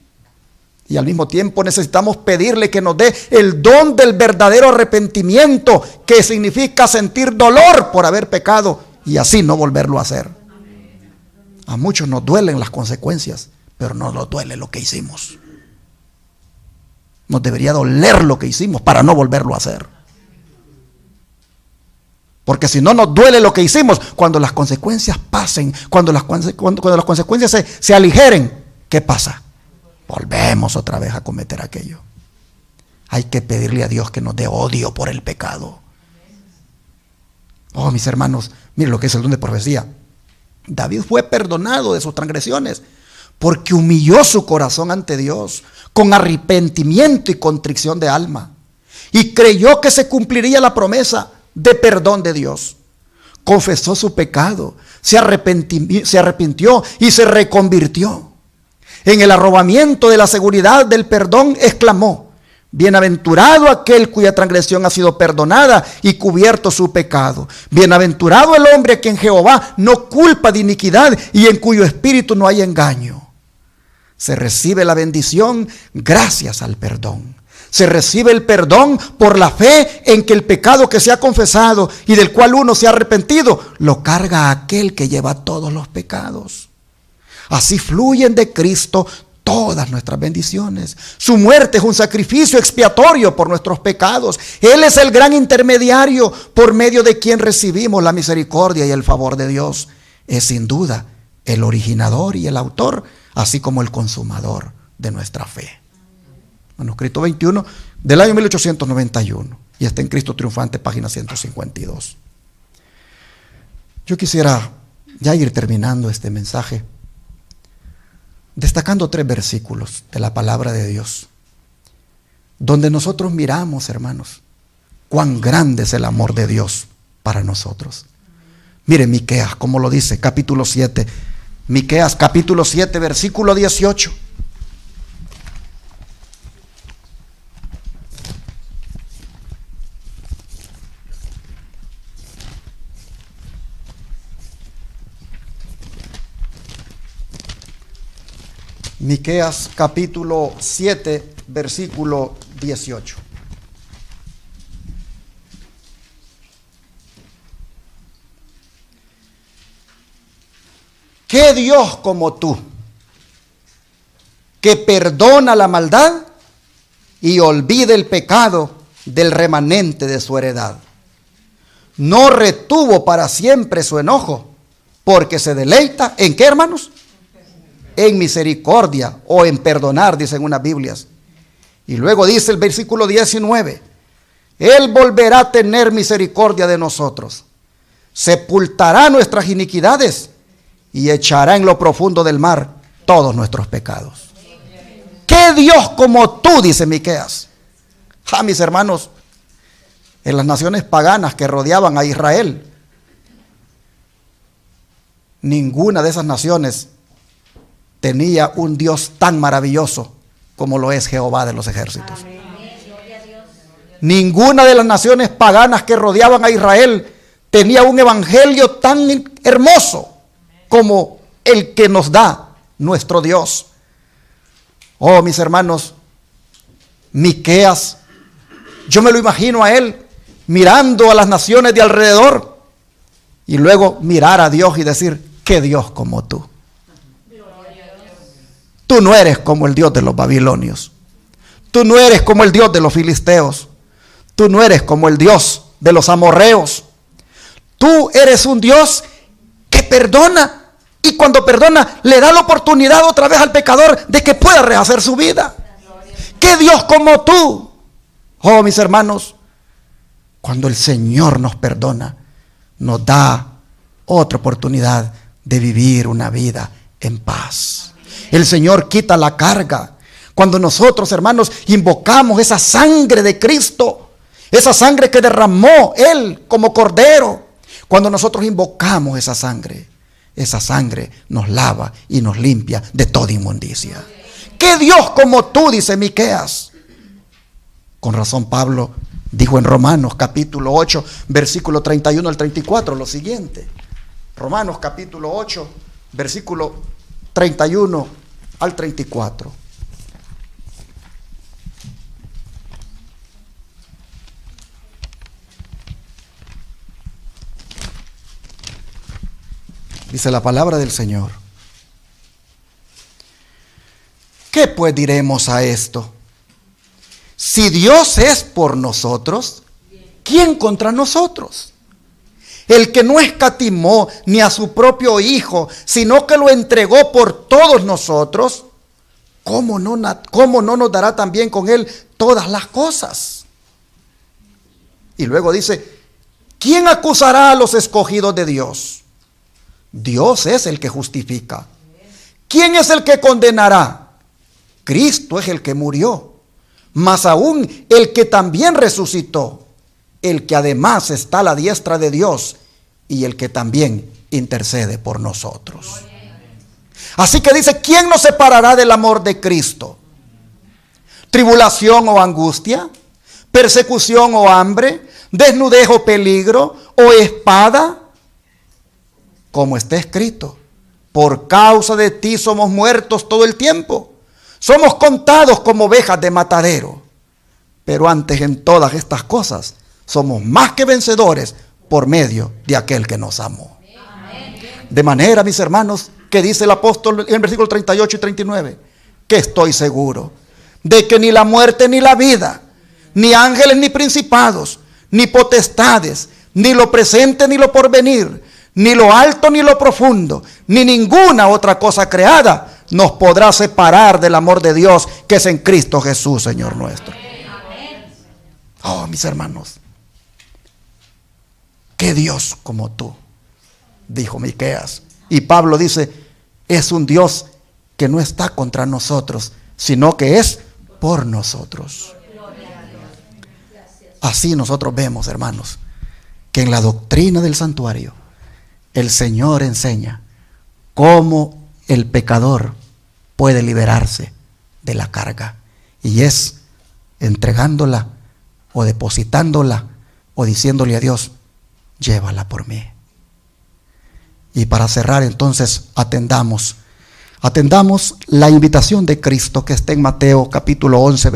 Speaker 1: Y al mismo tiempo necesitamos pedirle que nos dé el don del verdadero arrepentimiento, que significa sentir dolor por haber pecado y así no volverlo a hacer. A muchos nos duelen las consecuencias, pero no nos duele lo que hicimos. Nos debería doler lo que hicimos para no volverlo a hacer. Porque si no nos duele lo que hicimos, cuando las consecuencias pasen, cuando las consecuencias se aligeren, ¿qué pasa? Volvemos otra vez a cometer aquello. Hay que pedirle a Dios que nos dé odio por el pecado. Oh, mis hermanos, miren lo que es el don de profecía. David fue perdonado de sus transgresiones porque humilló su corazón ante Dios con arrepentimiento y contrición de alma, y creyó que se cumpliría la promesa de perdón de Dios. Confesó su pecado, se arrepintió y se reconvirtió. En el arrobamiento de la seguridad del perdón exclamó: bienaventurado aquel cuya transgresión ha sido perdonada y cubierto su pecado. Bienaventurado el hombre a quien Jehová no culpa de iniquidad y en cuyo espíritu no hay engaño. Se recibe la bendición gracias al perdón. Se recibe el perdón por la fe en que el pecado que se ha confesado y del cual uno se ha arrepentido, lo carga a aquel que lleva todos los pecados. Así fluyen de Cristo todas nuestras bendiciones. Su muerte es un sacrificio expiatorio por nuestros pecados. Él es el gran intermediario por medio de quien recibimos la misericordia y el favor de Dios. Es sin duda el originador y el autor, así como el consumador de nuestra fe. Manuscrito 21 del año 1891 y está en Cristo Triunfante, página 152. Yo quisiera ya ir terminando este mensaje destacando 3 versículos de la palabra de Dios, donde nosotros miramos, hermanos, cuán grande es el amor de Dios para nosotros. Mire Miqueas, como lo dice, capítulo 7. Miqueas, capítulo 7, versículo 18. Miqueas, capítulo 7, versículo 18. ¿Qué Dios como tú, que perdona la maldad y olvida el pecado del remanente de su heredad? No retuvo para siempre su enojo, porque se deleita, ¿en qué, hermanos? En misericordia o en perdonar, dicen unas Biblias. Y luego dice el versículo 19, Él volverá a tener misericordia de nosotros, sepultará nuestras iniquidades y echará en lo profundo del mar todos nuestros pecados. ¿Qué Dios como tú? Dice Miqueas. Mis hermanos, en las naciones paganas que rodeaban a Israel, ninguna de esas naciones tenía un Dios tan maravilloso como lo es Jehová de los ejércitos. Ninguna de las naciones paganas que rodeaban a Israel tenía un evangelio tan hermoso como el que nos da nuestro Dios. Oh, mis hermanos, Miqueas, yo me lo imagino a él mirando a las naciones de alrededor y luego mirar a Dios y decir, ¿qué Dios como tú? Tú no eres como el Dios de los babilonios. Tú no eres como el Dios de los filisteos. Tú no eres como el Dios de los amorreos. Tú eres un Dios que perdona. Y cuando perdona, le da la oportunidad otra vez al pecador de que pueda rehacer su vida. ¿Qué Dios como tú? Oh, mis hermanos, cuando el Señor nos perdona, nos da otra oportunidad de vivir una vida en paz. El Señor quita la carga. Cuando nosotros, hermanos, invocamos esa sangre de Cristo, esa sangre que derramó Él como cordero, cuando nosotros invocamos esa sangre nos lava y nos limpia de toda inmundicia. ¿Qué Dios como tú? Dice Miqueas. Con razón Pablo dijo en Romanos capítulo 8, versículo 31 al 34 lo siguiente. Romanos capítulo 8, versículo 31 al 34. Dice la palabra del Señor. ¿Qué pues diremos a esto? Si Dios es por nosotros, ¿quién contra nosotros? El que no escatimó ni a su propio Hijo, sino que lo entregó por todos nosotros, ¿cómo no nos dará también con Él todas las cosas? Y luego dice, ¿quién acusará a los escogidos de Dios? Dios es el que justifica. ¿Quién es el que condenará? Cristo es el que murió, más aún el que también resucitó, el que además está a la diestra de Dios y el que también intercede por nosotros. Así que dice, ¿quién nos separará del amor de Cristo? ¿Tribulación o angustia? ¿Persecución o hambre? ¿Desnudez o peligro? ¿O espada? Como está escrito, por causa de ti somos muertos todo el tiempo. Somos contados como ovejas de matadero. Pero antes en todas estas cosas somos más que vencedores por medio de aquel que nos amó. De manera, mis hermanos, que dice el apóstol en el versículo 38 y 39, que estoy seguro de que ni la muerte ni la vida, ni ángeles ni principados, ni potestades, ni lo presente ni lo porvenir, ni lo alto ni lo profundo, ni ninguna otra cosa creada nos podrá separar del amor de Dios que es en Cristo Jesús, Señor nuestro. Oh, mis hermanos, qué Dios como tú, dijo Miqueas. Y Pablo dice, es un Dios que no está contra nosotros, sino que es por nosotros. Así nosotros vemos, hermanos, que en la doctrina del santuario el Señor enseña cómo el pecador puede liberarse de la carga, y es entregándola o depositándola o diciéndole a Dios, llévala por mí. Y para cerrar entonces, atendamos la invitación de Cristo que está en Mateo capítulo 11,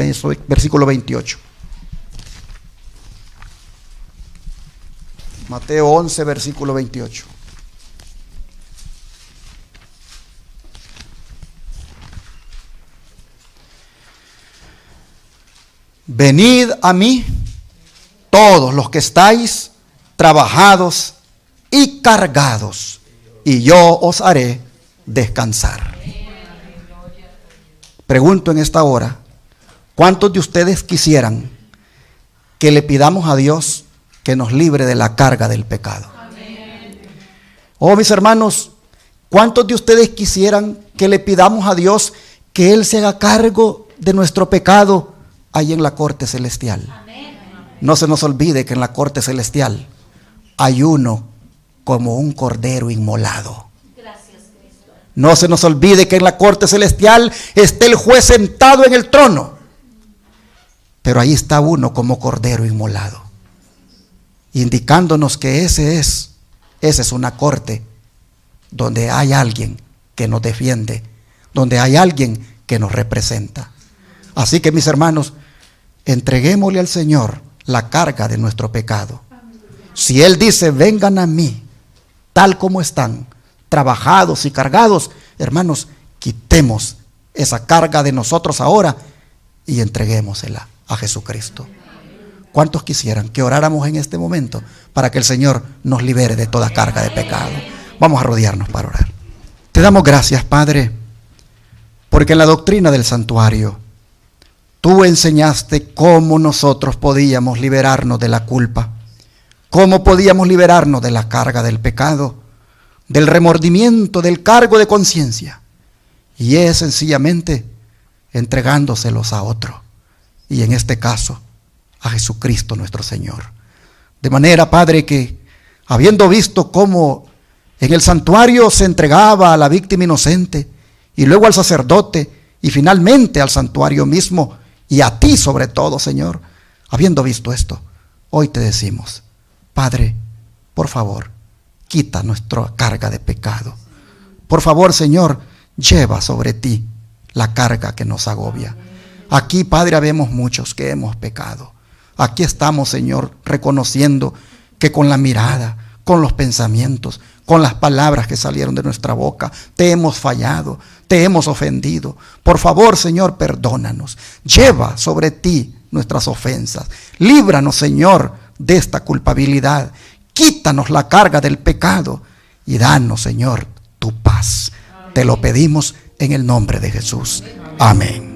Speaker 1: versículo 28. Mateo 11, versículo 28. Venid a mí, todos los que estáis trabajados y cargados, y yo os haré descansar. Pregunto en esta hora, ¿cuántos de ustedes quisieran que le pidamos a Dios que nos libre de la carga del pecado? Oh, mis hermanos, ¿cuántos de ustedes quisieran que le pidamos a Dios que Él se haga cargo de nuestro pecado ahí en la corte celestial? No se nos olvide que en la corte celestial hay uno como un cordero inmolado. No se nos olvide que en la corte celestial está el juez sentado en el trono, pero ahí está uno como cordero inmolado, indicándonos que esa es una corte donde hay alguien que nos defiende, donde hay alguien que nos representa. Así que, mis hermanos, entreguémosle al Señor la carga de nuestro pecado. Si Él dice, vengan a mí, tal como están, trabajados y cargados, hermanos, quitemos esa carga de nosotros ahora y entreguémosela a Jesucristo. ¿Cuántos quisieran que oráramos en este momento para que el Señor nos libere de toda carga de pecado? Vamos a rodearnos para orar. Te damos gracias, Padre, porque en la doctrina del santuario tú enseñaste cómo nosotros podíamos liberarnos de la culpa, cómo podíamos liberarnos de la carga del pecado, del remordimiento, del cargo de conciencia. Y es sencillamente entregándoselos a otro, y en este caso a Jesucristo nuestro Señor. De manera, Padre, que habiendo visto cómo en el santuario se entregaba a la víctima inocente, y luego al sacerdote, y finalmente al santuario mismo, y a ti sobre todo, Señor, habiendo visto esto, hoy te decimos, Padre, por favor, quita nuestra carga de pecado. Por favor, Señor, lleva sobre ti la carga que nos agobia. Aquí, Padre, habemos muchos que hemos pecado. Aquí estamos, Señor, reconociendo que con la mirada, con los pensamientos, con las palabras que salieron de nuestra boca, te hemos fallado, te hemos ofendido. Por favor, Señor, perdónanos. Lleva sobre ti nuestras ofensas. Líbranos, Señor, de esta culpabilidad. Quítanos la carga del pecado y danos, Señor, tu paz. Te lo pedimos en el nombre de Jesús. Amén.